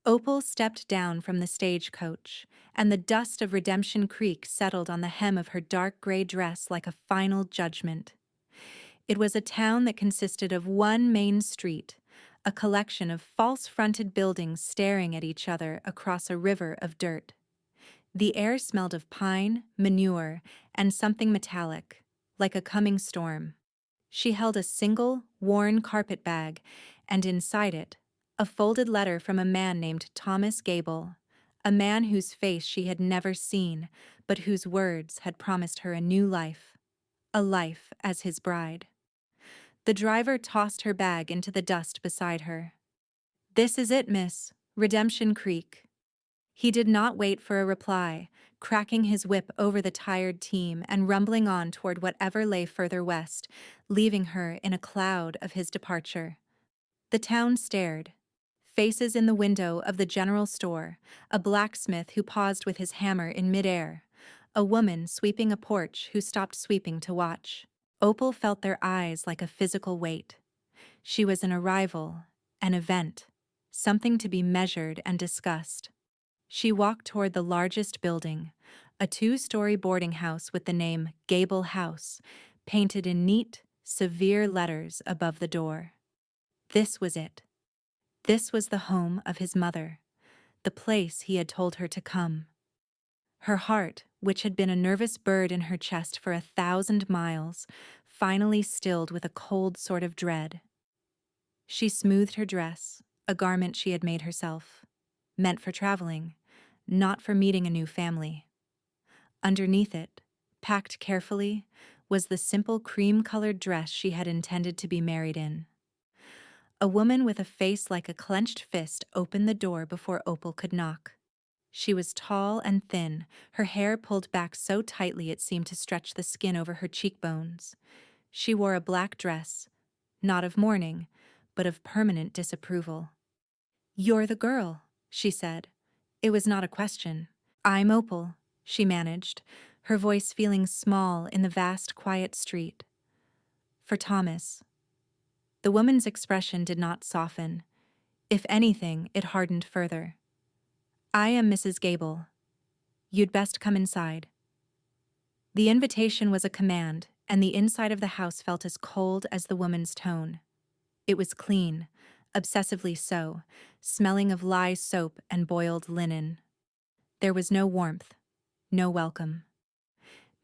Opal stepped down from the stagecoach, and the dust of Redemption Creek settled on the hem of her dark gray dress like a final judgment. It was a town that consisted of one main street, a collection of false-fronted buildings staring at each other across a river of dirt. The air smelled of pine, manure, and something metallic, like a coming storm. She held a single, worn carpet bag, and inside it, a folded letter from a man named Thomas Gable, a man whose face she had never seen, but whose words had promised her a new life, a life as his bride. The driver tossed her bag into the dust beside her. "This is it, miss. Redemption Creek." He did not wait for a reply, cracking his whip over the tired team and rumbling on toward whatever lay further west, leaving her in a cloud of his departure. The town stared. Faces in the window of the general store, a blacksmith who paused with his hammer in midair, a woman sweeping a porch who stopped sweeping to watch. Opal felt their eyes like a physical weight. She was an arrival, an event, something to be measured and discussed. She walked toward the largest building, a two-story boarding house with the name Gable House, painted in neat, severe letters above the door. This was it. This was the home of his mother, the place he had told her to come. Her heart, which had been a nervous bird in her chest for 1,000 miles, finally stilled with a cold sort of dread. She smoothed her dress, a garment she had made herself, meant for traveling, not for meeting a new family. Underneath it, packed carefully, was the simple cream-colored dress she had intended to be married in. A woman with a face like a clenched fist opened the door before Opal could knock. She was tall and thin, her hair pulled back so tightly it seemed to stretch the skin over her cheekbones. She wore a black dress, not of mourning, but of permanent disapproval. "You're the girl," she said. It was not a question. "I'm Opal," she managed, her voice feeling small in the vast, quiet street. "For Thomas." The woman's expression did not soften. If anything, it hardened further. "I am Mrs. Gable. You'd best come inside." The invitation was a command, and the inside of the house felt as cold as the woman's tone. It was clean, obsessively so, smelling of lye soap and boiled linen. There was no warmth, no welcome.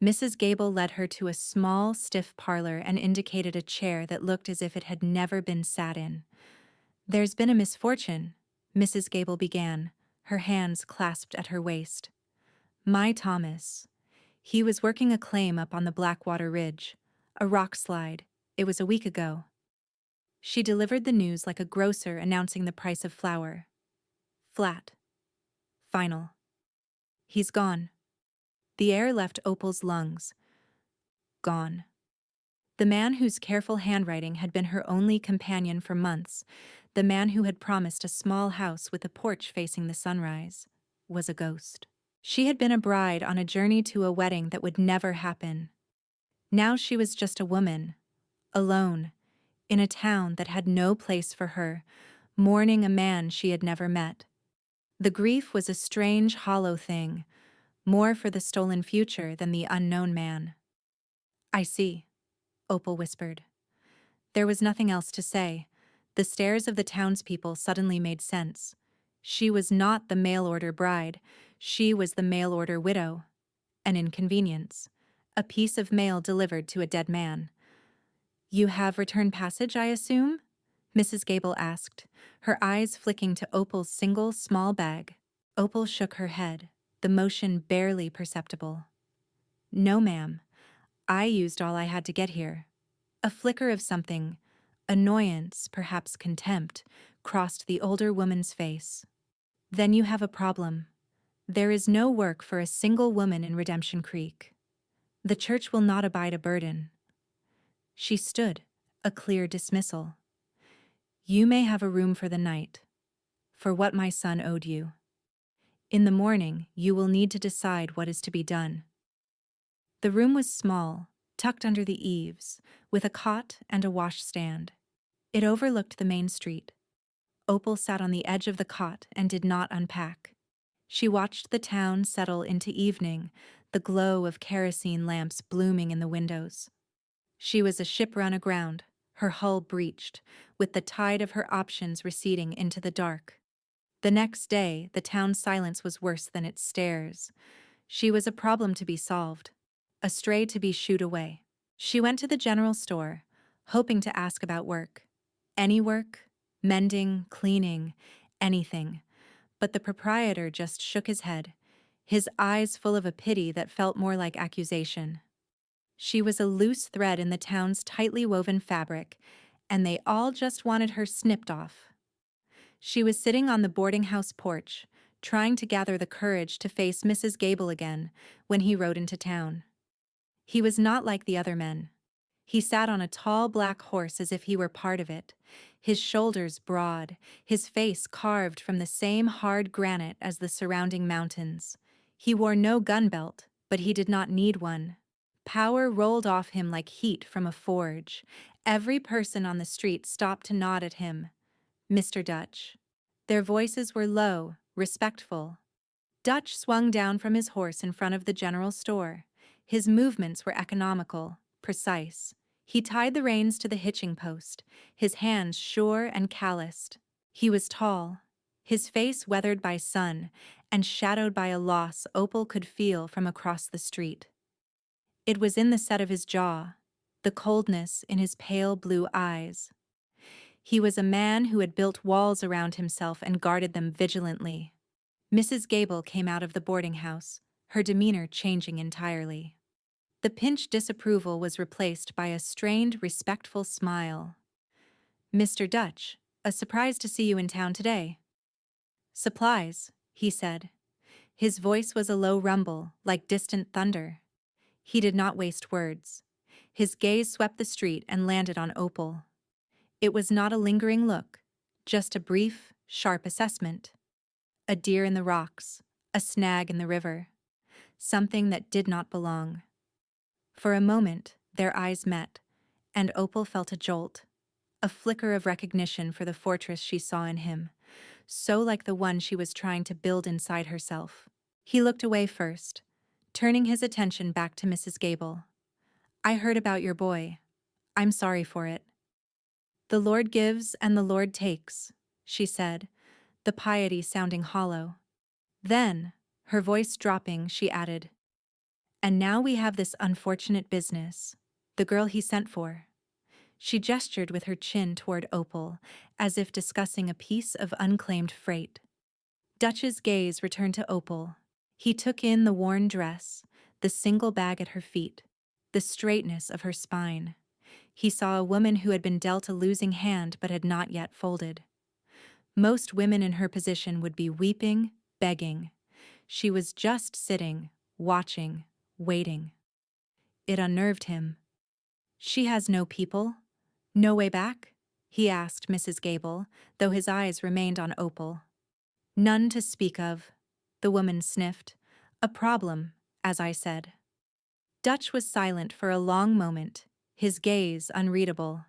Mrs. Gable led her to a small, stiff parlor and indicated a chair that looked as if it had never been sat in. "There's been a misfortune," Mrs. Gable began, her hands clasped at her waist. "My Thomas. He was working a claim up on the Blackwater Ridge, a rock slide. It was a week ago." She delivered the news like a grocer announcing the price of flour. Flat. Final. "He's gone." The air left Opal's lungs. Gone. The man whose careful handwriting had been her only companion for months, the man who had promised a small house with a porch facing the sunrise, was a ghost. She had been a bride on a journey to a wedding that would never happen. Now she was just a woman, alone, in a town that had no place for her, mourning a man she had never met. The grief was a strange, hollow thing, more for the stolen future than the unknown man. "I see," Opal whispered. There was nothing else to say. The stares of the townspeople suddenly made sense. She was not the mail-order bride. She was the mail-order widow. An inconvenience. A piece of mail delivered to a dead man. "You have return passage, I assume?" Mrs. Gable asked, her eyes flicking to Opal's single, small bag. Opal shook her head, the motion barely perceptible. "No, ma'am. I used all I had to get here." A flicker of something, annoyance, perhaps contempt, crossed the older woman's face. "Then you have a problem. There is no work for a single woman in Redemption Creek. The church will not abide a burden." She stood, a clear dismissal. "You may have a room for the night, for what my son owed you. In the morning, you will need to decide what is to be done." The room was small, tucked under the eaves, with a cot and a washstand. It overlooked the main street. Opal sat on the edge of the cot and did not unpack. She watched the town settle into evening, the glow of kerosene lamps blooming in the windows. She was a ship run aground, her hull breached, with the tide of her options receding into the dark. The next day, the town's silence was worse than its stares. She was a problem to be solved, a stray to be shooed away. She went to the general store, hoping to ask about work. Any work? Mending, cleaning, anything. But the proprietor just shook his head, his eyes full of a pity that felt more like accusation. She was a loose thread in the town's tightly woven fabric, and they all just wanted her snipped off. She was sitting on the boarding house porch, trying to gather the courage to face Mrs. Gable again when he rode into town. He was not like the other men. He sat on a tall black horse as if he were part of it, his shoulders broad, his face carved from the same hard granite as the surrounding mountains. He wore no gun belt, but he did not need one. Power rolled off him like heat from a forge. Every person on the street stopped to nod at him. Mr. Dutch. Their voices were low, respectful. Dutch swung down from his horse in front of the general store. His movements were economical, precise. He tied the reins to the hitching post, his hands sure and calloused. He was tall, his face weathered by sun and shadowed by a loss Opal could feel from across the street. It was in the set of his jaw, the coldness in his pale blue eyes. He was a man who had built walls around himself and guarded them vigilantly. Mrs. Gable came out of the boarding house, her demeanor changing entirely. The pinched disapproval was replaced by a strained, respectful smile. "Mr. Dutch, a surprise to see you in town today." "Supplies," he said. His voice was a low rumble, like distant thunder. He did not waste words. His gaze swept the street and landed on Opal. It was not a lingering look, just a brief, sharp assessment. A deer in the rocks, a snag in the river, something that did not belong. For a moment, their eyes met, and Opal felt a jolt, a flicker of recognition for the fortress she saw in him, so like the one she was trying to build inside herself. He looked away first, turning his attention back to Mrs. Gable. "I heard about your boy. I'm sorry for it." "The Lord gives and the Lord takes," she said, the piety sounding hollow. Then, her voice dropping, she added, "And now we have this unfortunate business, the girl he sent for." She gestured with her chin toward Opal, as if discussing a piece of unclaimed freight. Dutch's gaze returned to Opal. He took in the worn dress, the single bag at her feet, the straightness of her spine. He saw a woman who had been dealt a losing hand but had not yet folded. Most women in her position would be weeping, begging. She was just sitting, watching, waiting. It unnerved him. "She has no people? No way back?" he asked Mrs. Gable, though his eyes remained on Opal. "None to speak of," the woman sniffed. "A problem, as I said." Dutch was silent for a long moment, his gaze unreadable.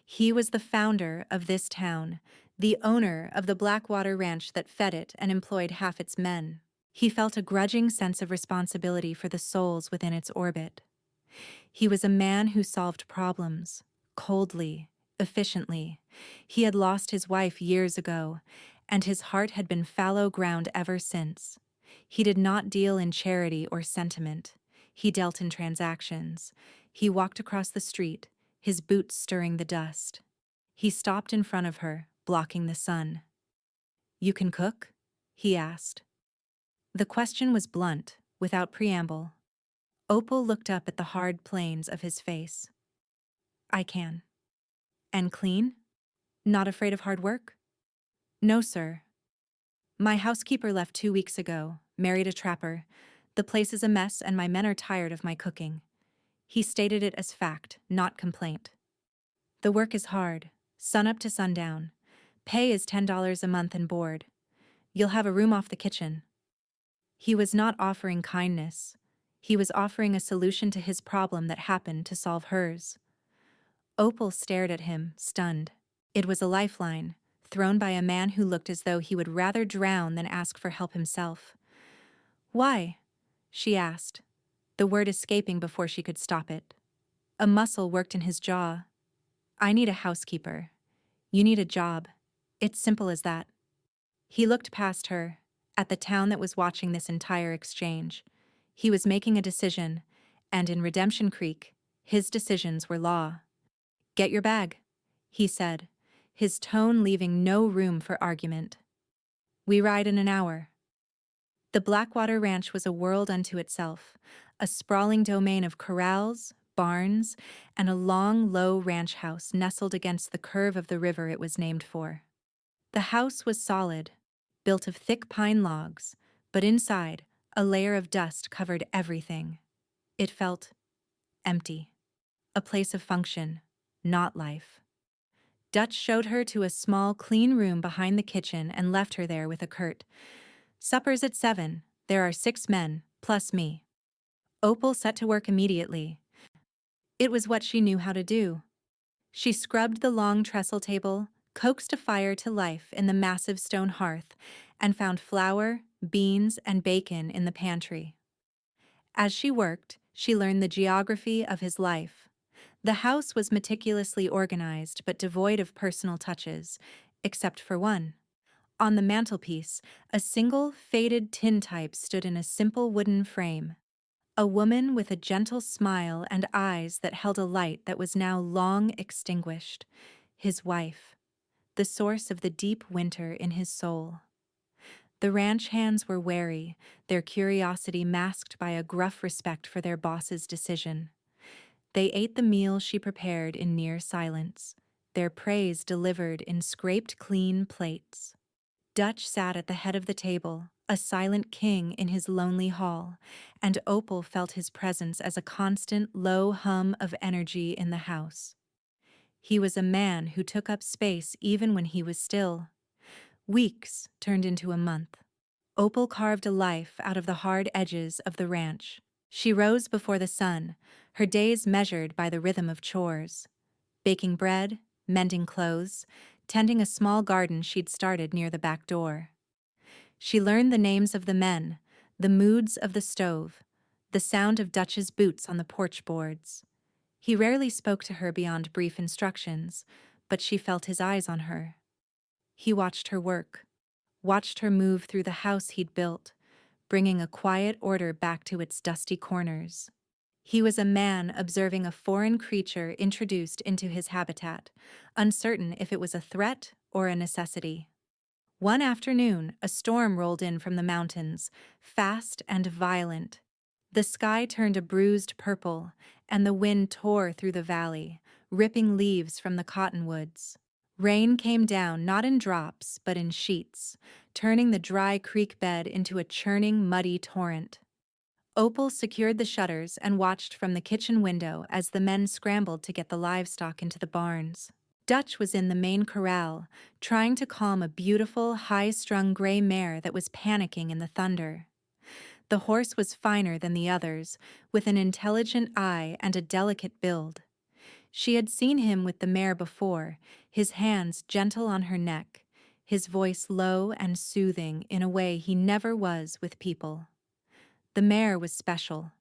He was the founder of this town, the owner of the Blackwater ranch that fed it and employed half its men. He felt a grudging sense of responsibility for the souls within its orbit. He was a man who solved problems, coldly, efficiently. He had lost his wife years ago, and his heart had been fallow ground ever since. He did not deal in charity or sentiment. He dealt in transactions. He walked across the street, his boots stirring the dust. He stopped in front of her, blocking the sun. "You can cook?" he asked. The question was blunt, without preamble. Opal looked up at the hard planes of his face. "I can." "And clean? Not afraid of hard work?" "No, sir. My housekeeper left 2 weeks ago, married a trapper. The place is a mess and my men are tired of my cooking." He stated it as fact, not complaint. "The work is hard, sunup to sundown. Pay is $10 a month and board. You'll have a room off the kitchen." He was not offering kindness. He was offering a solution to his problem that happened to solve hers. Opal stared at him, stunned. It was a lifeline, thrown by a man who looked as though he would rather drown than ask for help himself. "Why?" she asked, the word escaping before she could stop it. A muscle worked in his jaw. "I need a housekeeper. You need a job. It's simple as that." He looked past her, at the town that was watching this entire exchange. He was making a decision, and in Redemption Creek, his decisions were law. "Get your bag," he said, his tone leaving no room for argument. "We ride in an hour." The Blackwater Ranch was a world unto itself, a sprawling domain of corrals, barns, and a long, low ranch house nestled against the curve of the river it was named for. The house was solid, built of thick pine logs, but inside, a layer of dust covered everything. It felt empty. A place of function, not life. Dutch showed her to a small, clean room behind the kitchen and left her there with a curt, "Supper's at 7. There are 6 men, plus me." Opal set to work immediately. It was what she knew how to do. She scrubbed the long trestle table, coaxed a fire to life in the massive stone hearth, and found flour, beans, and bacon in the pantry. As she worked, she learned the geography of his life. The house was meticulously organized but devoid of personal touches, except for one. On the mantelpiece, a single, faded tintype stood in a simple wooden frame. A woman with a gentle smile and eyes that held a light that was now long extinguished. His wife, the source of the deep winter in his soul. The ranch hands were wary, their curiosity masked by a gruff respect for their boss's decision. They ate the meal she prepared in near silence, their praise delivered in scraped clean plates. Dutch sat at the head of the table, a silent king in his lonely hall, and Opal felt his presence as a constant low hum of energy in the house. He was a man who took up space even when he was still. Weeks turned into a month. Opal carved a life out of the hard edges of the ranch. She rose before the sun, her days measured by the rhythm of chores. Baking bread, mending clothes, tending a small garden she'd started near the back door. She learned the names of the men, the moods of the stove, the sound of Dutch's boots on the porch boards. He rarely spoke to her beyond brief instructions, but she felt his eyes on her. He watched her work, watched her move through the house he'd built, bringing a quiet order back to its dusty corners. He was a man observing a foreign creature introduced into his habitat, uncertain if it was a threat or a necessity. One afternoon, a storm rolled in from the mountains, fast and violent. The sky turned a bruised purple, and the wind tore through the valley, ripping leaves from the cottonwoods. Rain came down not in drops, but in sheets, turning the dry creek bed into a churning, muddy torrent. Opal secured the shutters and watched from the kitchen window as the men scrambled to get the livestock into the barns. Dutch was in the main corral, trying to calm a beautiful, high-strung gray mare that was panicking in the thunder. The horse was finer than the others, with an intelligent eye and a delicate build. She had seen him with the mare before, his hands gentle on her neck, his voice low and soothing in a way he never was with people. The mare was special.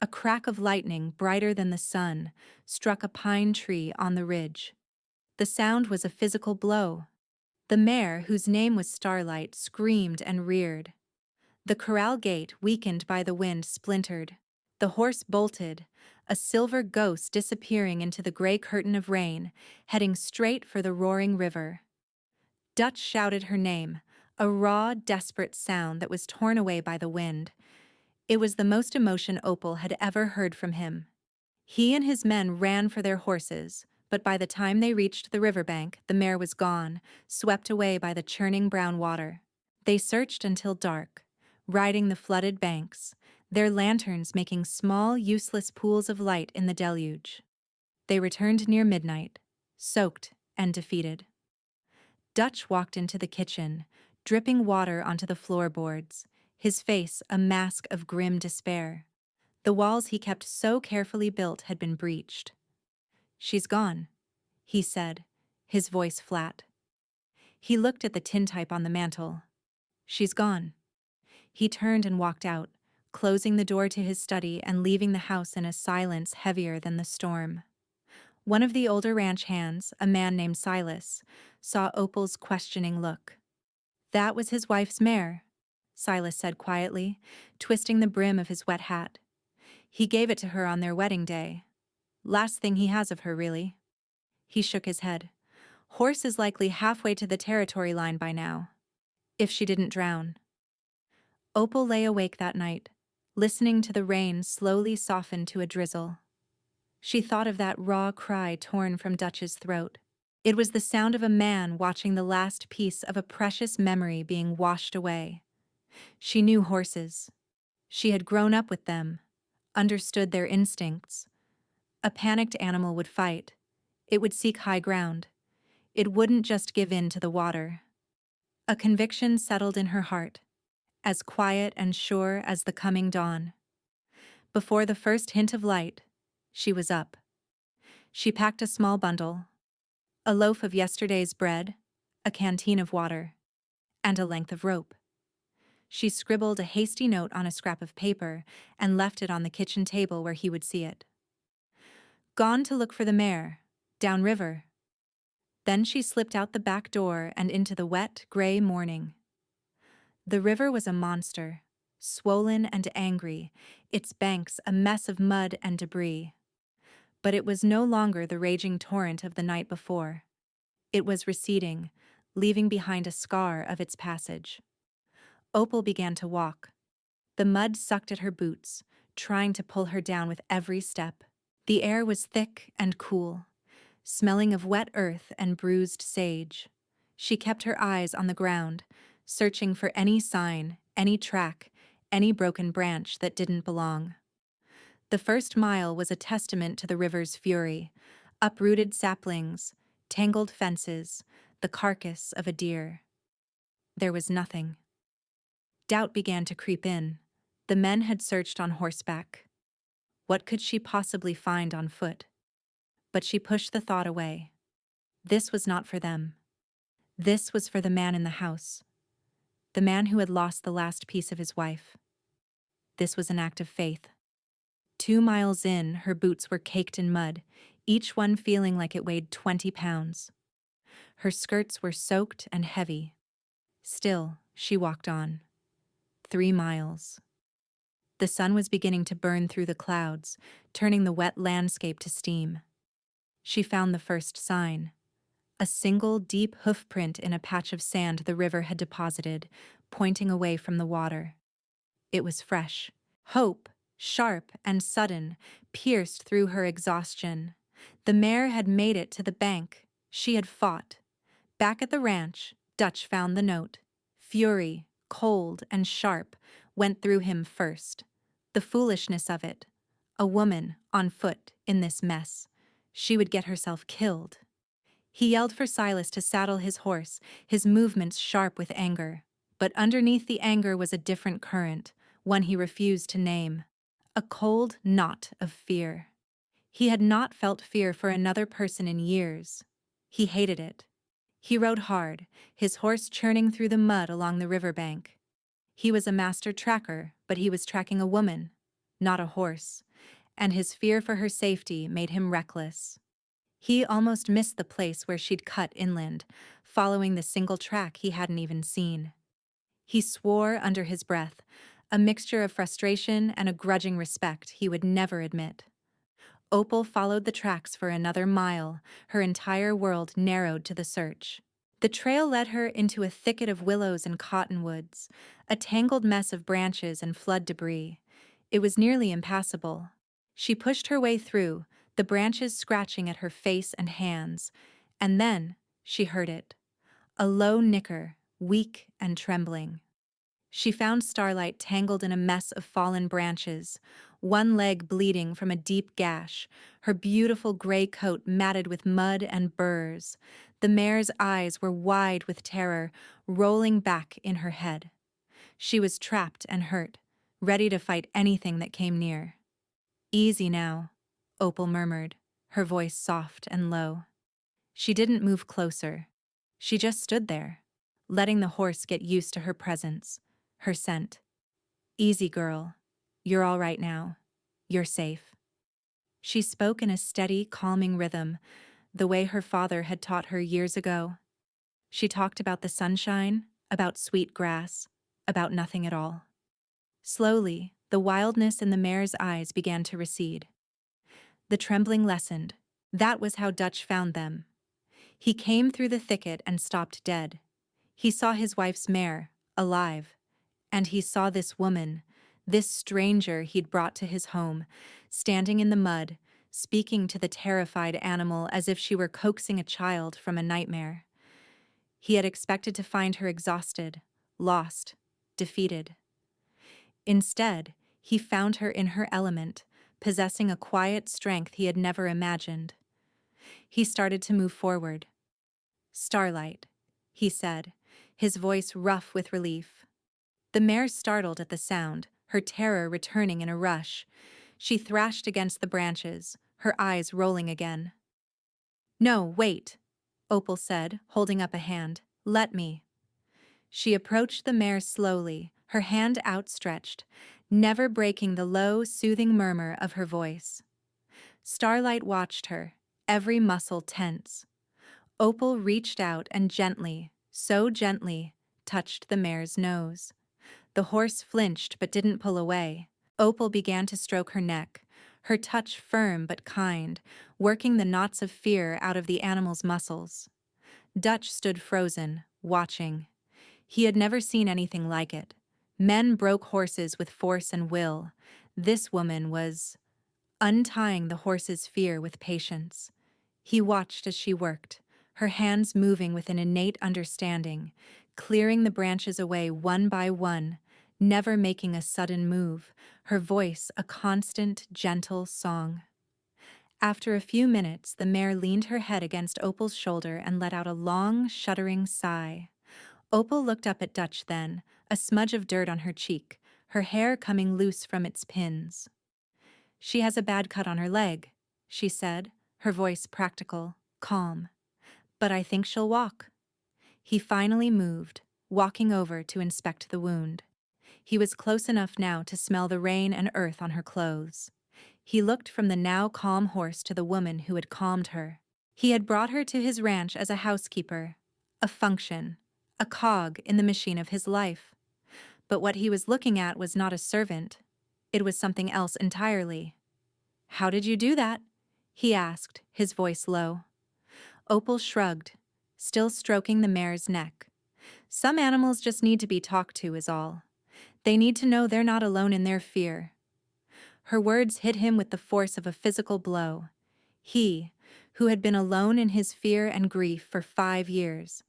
A crack of lightning brighter than the sun struck a pine tree on the ridge. The sound was a physical blow. The mare, whose name was Starlight, screamed and reared. The corral gate, weakened by the wind, splintered. The horse bolted, a silver ghost disappearing into the gray curtain of rain, heading straight for the roaring river. Dutch shouted her name, a raw, desperate sound that was torn away by the wind. It was the most emotion Opal had ever heard from him. He and his men ran for their horses, but by the time they reached the riverbank, the mare was gone, swept away by the churning brown water. They searched until dark, riding the flooded banks, their lanterns making small, useless pools of light in the deluge. They returned near midnight, soaked and defeated. Dutch walked into the kitchen, dripping water onto the floorboards, his face a mask of grim despair. The walls he kept so carefully built had been breached. "She's gone," he said, his voice flat. He looked at the tintype on the mantel. She's gone. He turned and walked out, closing the door to his study and leaving the house in a silence heavier than the storm. One of the older ranch hands, a man named Silas, saw Opal's questioning look. That was his wife's mare, Silas said quietly, twisting the brim of his wet hat. He gave it to her on their wedding day. Last thing he has of her, really. He shook his head. Horse is likely halfway to the territory line by now. If she didn't drown. Opal lay awake that night, listening to the rain slowly soften to a drizzle. She thought of that raw cry torn from Dutch's throat. It was the sound of a man watching the last piece of a precious memory being washed away. She knew horses. She had grown up with them, understood their instincts. A panicked animal would fight. It would seek high ground. It wouldn't just give in to the water. A conviction settled in her heart, as quiet and sure as the coming dawn. Before the first hint of light, she was up. She packed a small bundle, a loaf of yesterday's bread, a canteen of water, and a length of rope. She scribbled a hasty note on a scrap of paper and left it on the kitchen table where he would see it. Gone to look for the mare, downriver. Then she slipped out the back door and into the wet, gray morning. The river was a monster, swollen and angry, its banks a mess of mud and debris. But it was no longer the raging torrent of the night before. It was receding, leaving behind a scar of its passage. Opal began to walk. The mud sucked at her boots, trying to pull her down with every step. The air was thick and cool, smelling of wet earth and bruised sage. She kept her eyes on the ground, searching for any sign, any track, any broken branch that didn't belong. The first mile was a testament to the river's fury: uprooted saplings, tangled fences, the carcass of a deer. There was nothing. Doubt began to creep in. The men had searched on horseback. What could she possibly find on foot? But she pushed the thought away. This was not for them. This was for the man in the house. The man who had lost the last piece of his wife. This was an act of faith. 2 miles in, her boots were caked in mud, each one feeling like it weighed 20 pounds. Her skirts were soaked and heavy. Still, she walked on. 3 miles. The sun was beginning to burn through the clouds, turning the wet landscape to steam. She found the first sign. A single deep hoofprint in a patch of sand the river had deposited, pointing away from the water. It was fresh. Hope, sharp and sudden, pierced through her exhaustion. The mare had made it to the bank. She had fought. Back at the ranch, Dutch found the note. Fury, cold and sharp, went through him first. The foolishness of it. A woman, on foot, in this mess. She would get herself killed. He yelled for Silas to saddle his horse, his movements sharp with anger. But underneath the anger was a different current, one he refused to name. A cold knot of fear. He had not felt fear for another person in years. He hated it. He rode hard, his horse churning through the mud along the riverbank. He was a master tracker, but he was tracking a woman, not a horse, and his fear for her safety made him reckless. He almost missed the place where she'd cut inland, following the single track he hadn't even seen. He swore under his breath, a mixture of frustration and a grudging respect he would never admit. Opal followed the tracks for another mile, her entire world narrowed to the search. The trail led her into a thicket of willows and cottonwoods, a tangled mess of branches and flood debris. It was nearly impassable. She pushed her way through, the branches scratching at her face and hands, and then she heard it. A low nicker, weak and trembling. She found Starlight tangled in a mess of fallen branches, one leg bleeding from a deep gash, her beautiful gray coat matted with mud and burrs. The mare's eyes were wide with terror, rolling back in her head. She was trapped and hurt, ready to fight anything that came near. "Easy now," Opal murmured, her voice soft and low. She didn't move closer. She just stood there, letting the horse get used to her presence, her scent. Easy, girl. You're all right now. You're safe. She spoke in a steady, calming rhythm, the way her father had taught her years ago. She talked about the sunshine, about sweet grass, about nothing at all. Slowly, the wildness in the mare's eyes began to recede. The trembling lessened. That was how Dutch found them. He came through the thicket and stopped dead. He saw his wife's mare, alive, and he saw this woman, this stranger he'd brought to his home, standing in the mud, speaking to the terrified animal as if she were coaxing a child from a nightmare. He had expected to find her exhausted, lost, defeated. Instead, he found her in her element, possessing a quiet strength he had never imagined. He started to move forward. "Starlight," he said, his voice rough with relief. The mare startled at the sound, her terror returning in a rush. She thrashed against the branches, her eyes rolling again. "No, wait," Opal said, holding up a hand. "Let me." She approached the mare slowly, her hand outstretched, never breaking the low, soothing murmur of her voice. Starlight watched her, every muscle tense. Opal reached out and gently, so gently, touched the mare's nose. The horse flinched but didn't pull away. Opal began to stroke her neck, her touch firm but kind, working the knots of fear out of the animal's muscles. Dutch stood frozen, watching. He had never seen anything like it. Men broke horses with force and will. This woman was untying the horse's fear with patience. He watched as she worked, her hands moving with an innate understanding, clearing the branches away one by one, never making a sudden move, her voice a constant, gentle song. After a few minutes, the mare leaned her head against Opal's shoulder and let out a long, shuddering sigh. Opal looked up at Dutch then, a smudge of dirt on her cheek, her hair coming loose from its pins. "She has a bad cut on her leg," she said, her voice practical, calm. "But I think she'll walk." He finally moved, walking over to inspect the wound. He was close enough now to smell the rain and earth on her clothes. He looked from the now calm horse to the woman who had calmed her. He had brought her to his ranch as a housekeeper, a function, a cog in the machine of his life. But what he was looking at was not a servant. It was something else entirely. "How did you do that?" he asked, his voice low. Opal shrugged, still stroking the mare's neck. "Some animals just need to be talked to, is all. They need to know they're not alone in their fear." Her words hit him with the force of a physical blow. He, who had been alone in his fear and grief for 5 years.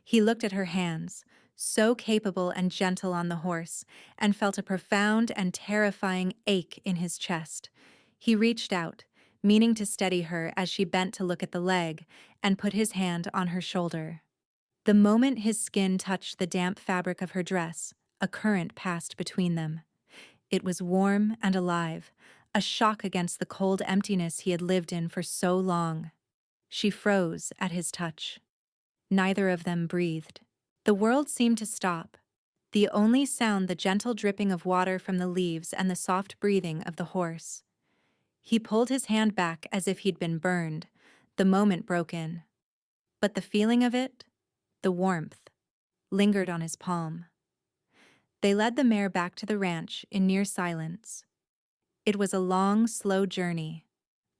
He looked at her hands, so capable and gentle on the horse, and felt a profound and terrifying ache in his chest. He reached out, meaning to steady her as she bent to look at the leg, and put his hand on her shoulder. The moment his skin touched the damp fabric of her dress, a current passed between them. It was warm and alive, a shock against the cold emptiness he had lived in for so long. She froze at his touch. Neither of them breathed. The world seemed to stop. The only sound the gentle dripping of water from the leaves and the soft breathing of the horse. He pulled his hand back as if he'd been burned. The moment broke in. But the feeling of it, the warmth, lingered on his palm. They led the mare back to the ranch in near silence. It was a long, slow journey.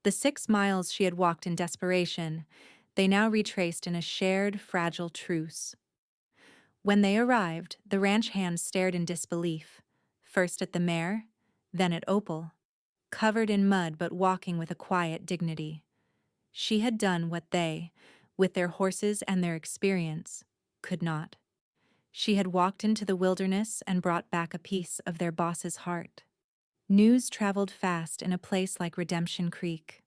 The 6 miles she had walked in desperation, they now retraced in a shared, fragile truce. When they arrived, the ranch hands stared in disbelief, first at the mare, then at Opal, covered in mud but walking with a quiet dignity. She had done what they, with their horses and their experience, could not. She had walked into the wilderness and brought back a piece of their boss's heart. News traveled fast in a place like Redemption Creek.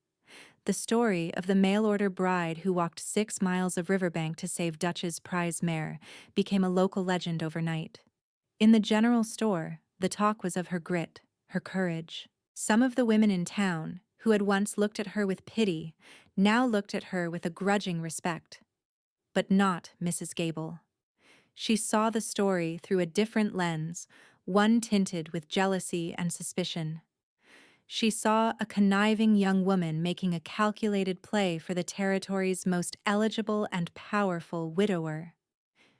The story of the mail-order bride who walked 6 miles of riverbank to save Dutch's prize mare became a local legend overnight. In the general store, the talk was of her grit, her courage. Some of the women in town, who had once looked at her with pity, now looked at her with a grudging respect. but not Mrs. Gable. She saw the story through a different lens, one tinted with jealousy and suspicion. She saw a conniving young woman making a calculated play for the territory's most eligible and powerful widower.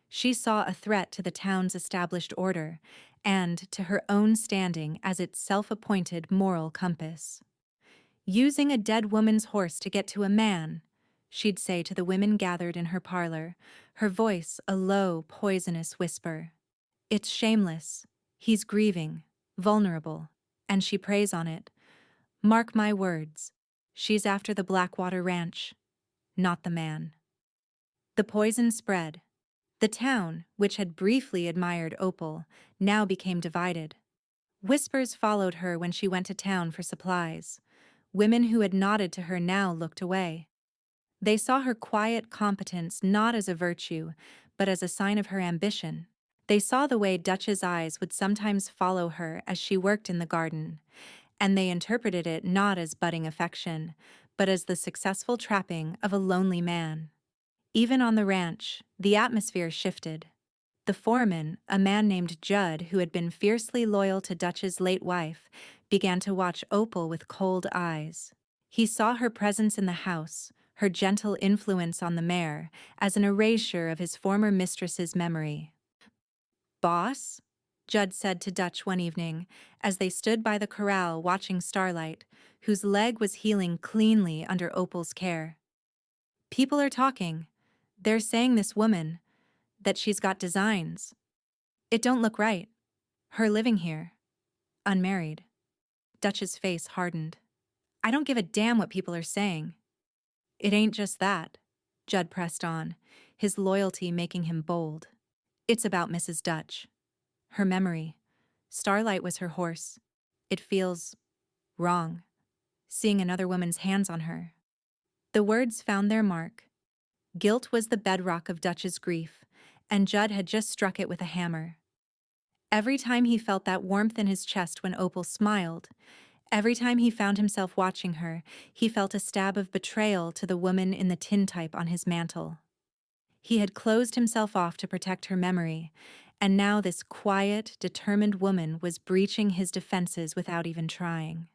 She saw a threat to the town's established order and to her own standing as its self-appointed moral compass. Using a dead woman's horse to get to a man, she'd say to the women gathered in her parlor, her voice a low, poisonous whisper. It's shameless. He's grieving, vulnerable, and she preys on it. Mark my words. She's after the Blackwater Ranch, not the man. The poison spread. The town, which had briefly admired Opal, now became divided. Whispers followed her when she went to town for supplies. Women who had nodded to her now looked away. They saw her quiet competence not as a virtue, but as a sign of her ambition. They saw the way Dutch's eyes would sometimes follow her as she worked in the garden, and they interpreted it not as budding affection, but as the successful trapping of a lonely man. Even on the ranch, the atmosphere shifted. The foreman, a man named Judd who had been fiercely loyal to Dutch's late wife, began to watch Opal with cold eyes. He saw her presence in the house, her gentle influence on the mare, as an erasure of his former mistress's memory. "Boss?" Judd said to Dutch one evening, as they stood by the corral watching Starlight, whose leg was healing cleanly under Opal's care. "People are talking. They're saying this woman, that she's got designs. It don't look right. Her living here. Unmarried." Dutch's face hardened. "I don't give a damn what people are saying." "It ain't just that," Judd pressed on, his loyalty making him bold. "It's about Mrs. Dutch. Her memory. Starlight was her horse. It feels wrong, seeing another woman's hands on her." The words found their mark. Guilt was the bedrock of Dutch's grief, and Judd had just struck it with a hammer. Every time he felt that warmth in his chest when Opal smiled, every time he found himself watching her, he felt a stab of betrayal to the woman in the tintype on his mantle. He had closed himself off to protect her memory, and now this quiet, determined woman was breaching his defenses without even trying.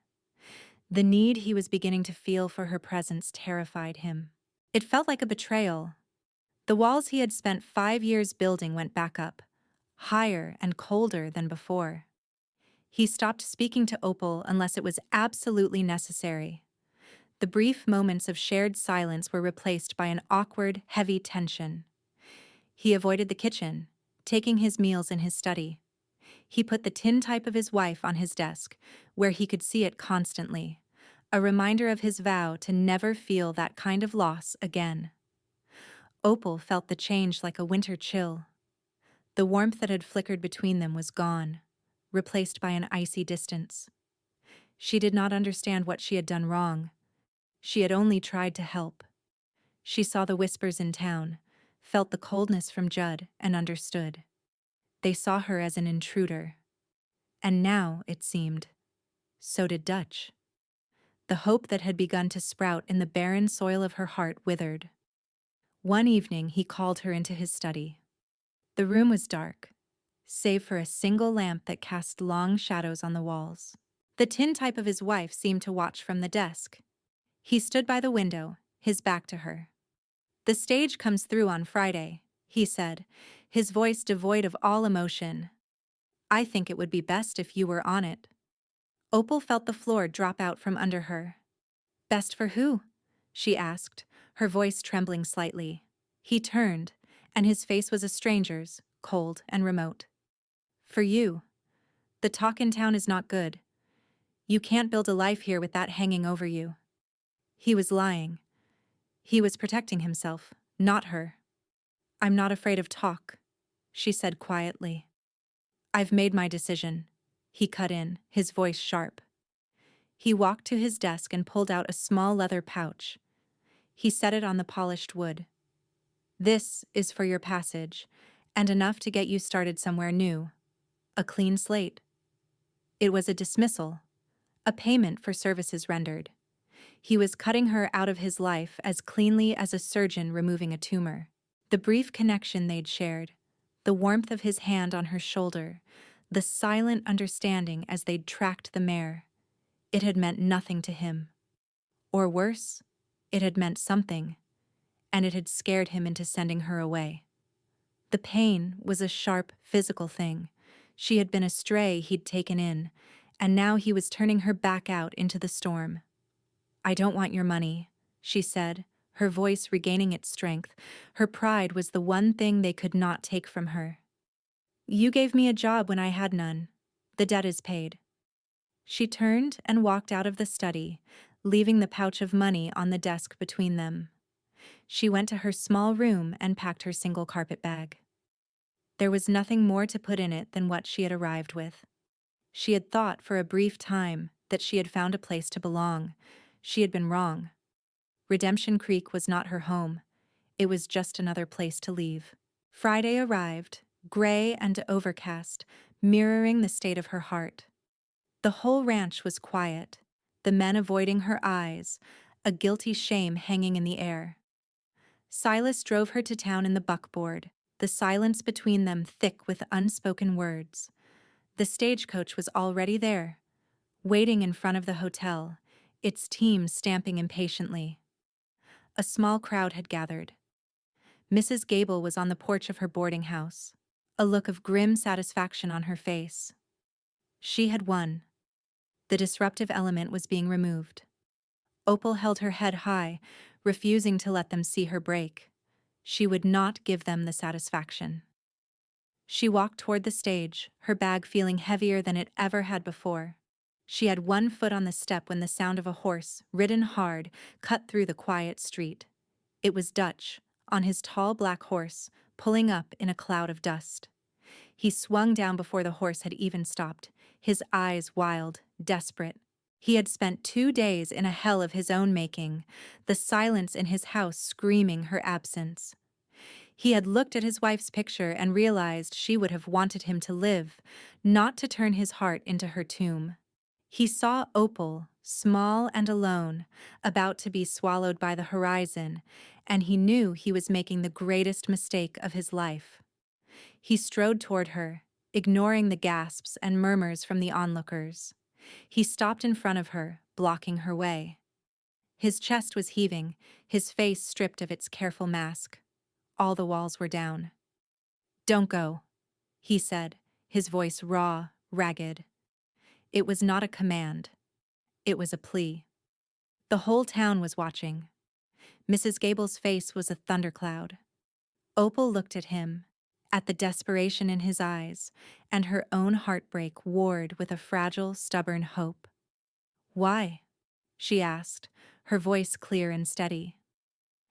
The need he was beginning to feel for her presence terrified him. It felt like a betrayal. The walls he had spent 5 years building went back up, higher and colder than before. He stopped speaking to Opal unless it was absolutely necessary. The brief moments of shared silence were replaced by an awkward, heavy tension. He avoided the kitchen, taking his meals in his study. He put the tintype of his wife on his desk, where he could see it constantly, a reminder of his vow to never feel that kind of loss again. Opal felt the change like a winter chill. The warmth that had flickered between them was gone, replaced by an icy distance. She did not understand what she had done wrong. She had only tried to help. She saw the whispers in town, felt the coldness from Judd, and understood. They saw her as an intruder. And now, it seemed, so did Dutch. The hope that had begun to sprout in the barren soil of her heart withered. One evening he called her into his study. The room was dark, save for a single lamp that cast long shadows on the walls. The tintype of his wife seemed to watch from the desk. He stood by the window, his back to her. "The stage comes through on Friday," he said, his voice devoid of all emotion. "I think it would be best if you were on it." Opal felt the floor drop out from under her. "Best for who?" she asked, her voice trembling slightly. He turned, and his face was a stranger's, cold and remote. "For you. The talk in town is not good. You can't build a life here with that hanging over you." He was lying. He was protecting himself, not her. "I'm not afraid of talk," she said quietly. "I've made my decision," he cut in, his voice sharp. He walked to his desk and pulled out a small leather pouch. He set it on the polished wood. "This is for your passage, and enough to get you started somewhere new. A clean slate." It was a dismissal, a payment for services rendered. He was cutting her out of his life as cleanly as a surgeon removing a tumor. The brief connection they'd shared, the warmth of his hand on her shoulder, the silent understanding as they'd tracked the mare, it had meant nothing to him. Or worse, it had meant something, and it had scared him into sending her away. The pain was a sharp, physical thing. She had been a stray he'd taken in, and now he was turning her back out into the storm. "I don't want your money," she said, her voice regaining its strength. Her pride was the one thing they could not take from her. "You gave me a job when I had none. The debt is paid." She turned and walked out of the study, leaving the pouch of money on the desk between them. She went to her small room and packed her single carpet bag. There was nothing more to put in it than what she had arrived with. She had thought for a brief time that she had found a place to belong. She had been wrong. Redemption Creek was not her home. It was just another place to leave. Friday arrived, gray and overcast, mirroring the state of her heart. The whole ranch was quiet, the men avoiding her eyes, a guilty shame hanging in the air. Silas drove her to town in the buckboard, the silence between them thick with unspoken words. The stagecoach was already there, waiting in front of the hotel, its team stamping impatiently. A small crowd had gathered. Mrs. Gable was on the porch of her boarding house, a look of grim satisfaction on her face. She had won. The disruptive element was being removed. Opal held her head high, refusing to let them see her break. She would not give them the satisfaction. She walked toward the stage, her bag feeling heavier than it ever had before. She had one foot on the step when the sound of a horse, ridden hard, cut through the quiet street. It was Dutch, on his tall black horse, pulling up in a cloud of dust. He swung down before the horse had even stopped, his eyes wild, desperate. He had spent 2 days in a hell of his own making, the silence in his house screaming her absence. He had looked at his wife's picture and realized she would have wanted him to live, not to turn his heart into her tomb. He saw Opal, small and alone, about to be swallowed by the horizon, and he knew he was making the greatest mistake of his life. He strode toward her, ignoring the gasps and murmurs from the onlookers. He stopped in front of her, blocking her way. His chest was heaving, his face stripped of its careful mask. All the walls were down. "Don't go," he said, his voice raw, ragged. It was not a command. It was a plea. The whole town was watching. Mrs. Gable's face was a thundercloud. Opal looked at him, at the desperation in his eyes, and her own heartbreak warred with a fragile, stubborn hope. "Why?" she asked, her voice clear and steady.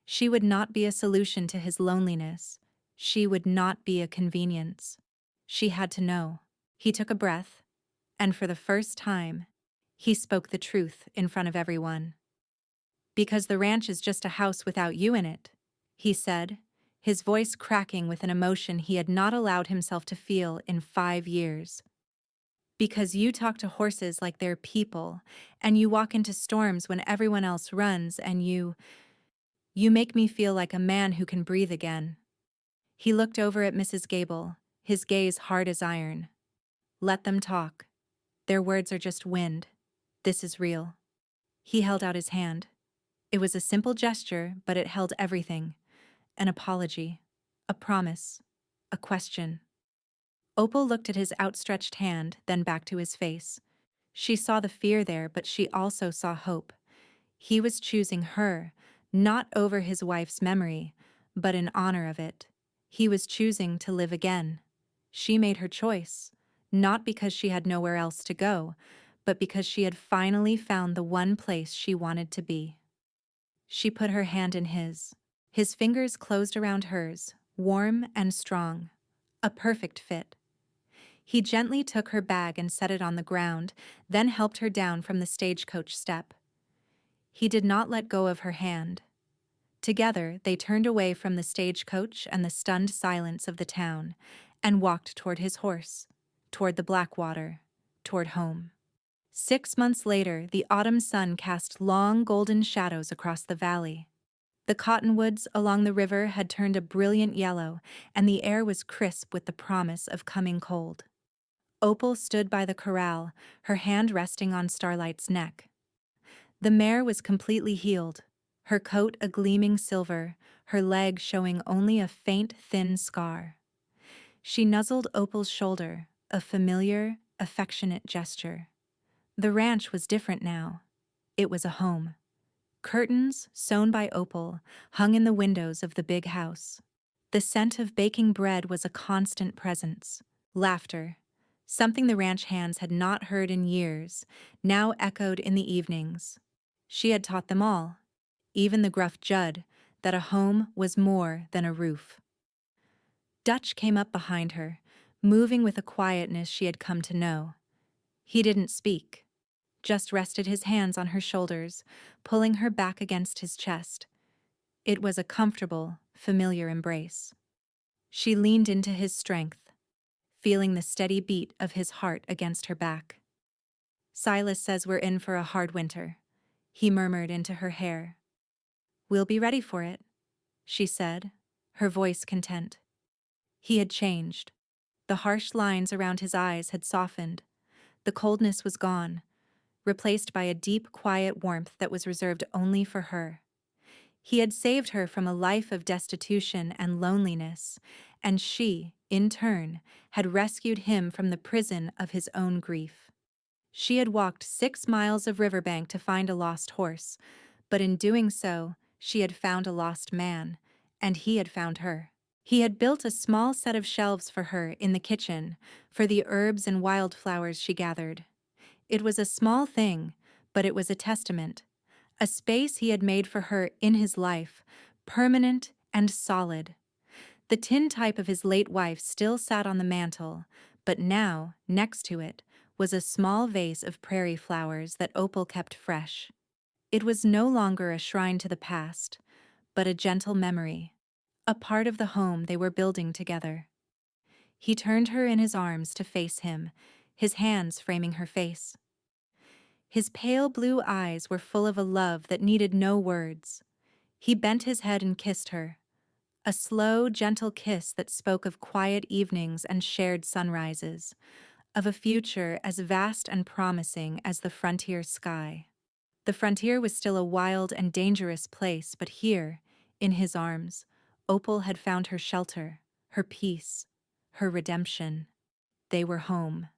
She would not be a solution to his loneliness. She would not be a convenience. She had to know. He took a breath, and for the first time, he spoke the truth in front of everyone. "Because the ranch is just a house without you in it," he said, his voice cracking with an emotion he had not allowed himself to feel in 5 years. "Because you talk to horses like they're people, and you walk into storms when everyone else runs, and you make me feel like a man who can breathe again." He looked over at Mrs. Gable, his gaze hard as iron. "Let them talk. Their words are just wind. This is real." He held out his hand. It was a simple gesture, but it held everything. An apology, a promise, a question. Opal looked at his outstretched hand, then back to his face. She saw the fear there, but she also saw hope. He was choosing her, not over his wife's memory, but in honor of it. He was choosing to live again. She made her choice, not because she had nowhere else to go, but because she had finally found the one place she wanted to be. She put her hand in his. His fingers closed around hers, warm and strong. A perfect fit. He gently took her bag and set it on the ground, then helped her down from the stagecoach step. He did not let go of her hand. Together, they turned away from the stagecoach and the stunned silence of the town, and walked toward his horse, toward the Blackwater, toward home. 6 months later, the autumn sun cast long golden shadows across the valley. The cottonwoods along the river had turned a brilliant yellow, and the air was crisp with the promise of coming cold. Opal stood by the corral, her hand resting on Starlight's neck. The mare was completely healed, her coat a gleaming silver, her leg showing only a faint, thin scar. She nuzzled Opal's shoulder, a familiar, affectionate gesture. The ranch was different now. It was a home. Curtains, sewn by Opal, hung in the windows of the big house. The scent of baking bread was a constant presence. Laughter, something the ranch hands had not heard in years, now echoed in the evenings. She had taught them all, even the gruff Judd, that a home was more than a roof. Dutch came up behind her, moving with a quietness she had come to know. He didn't speak, just rested his hands on her shoulders, pulling her back against his chest. It was a comfortable, familiar embrace. She leaned into his strength, feeling the steady beat of his heart against her back. "Silas says we're in for a hard winter," he murmured into her hair. "We'll be ready for it," she said, her voice content. He had changed. The harsh lines around his eyes had softened. The coldness was gone, replaced by a deep, quiet warmth that was reserved only for her. He had saved her from a life of destitution and loneliness, and she, in turn, had rescued him from the prison of his own grief. She had walked 6 miles of riverbank to find a lost horse, but in doing so, she had found a lost man, and he had found her. He had built a small set of shelves for her in the kitchen, for the herbs and wildflowers she gathered. It was a small thing, but it was a testament, a space he had made for her in his life, permanent and solid. The tin type of his late wife still sat on the mantel, but now, next to it, was a small vase of prairie flowers that Opal kept fresh. It was no longer a shrine to the past, but a gentle memory, a part of the home they were building together. He turned her in his arms to face him, his hands framing her face. His pale blue eyes were full of a love that needed no words. He bent his head and kissed her, a slow, gentle kiss that spoke of quiet evenings and shared sunrises, of a future as vast and promising as the frontier sky. The frontier was still a wild and dangerous place, but here, in his arms, Opal had found her shelter, her peace, her redemption. They were home.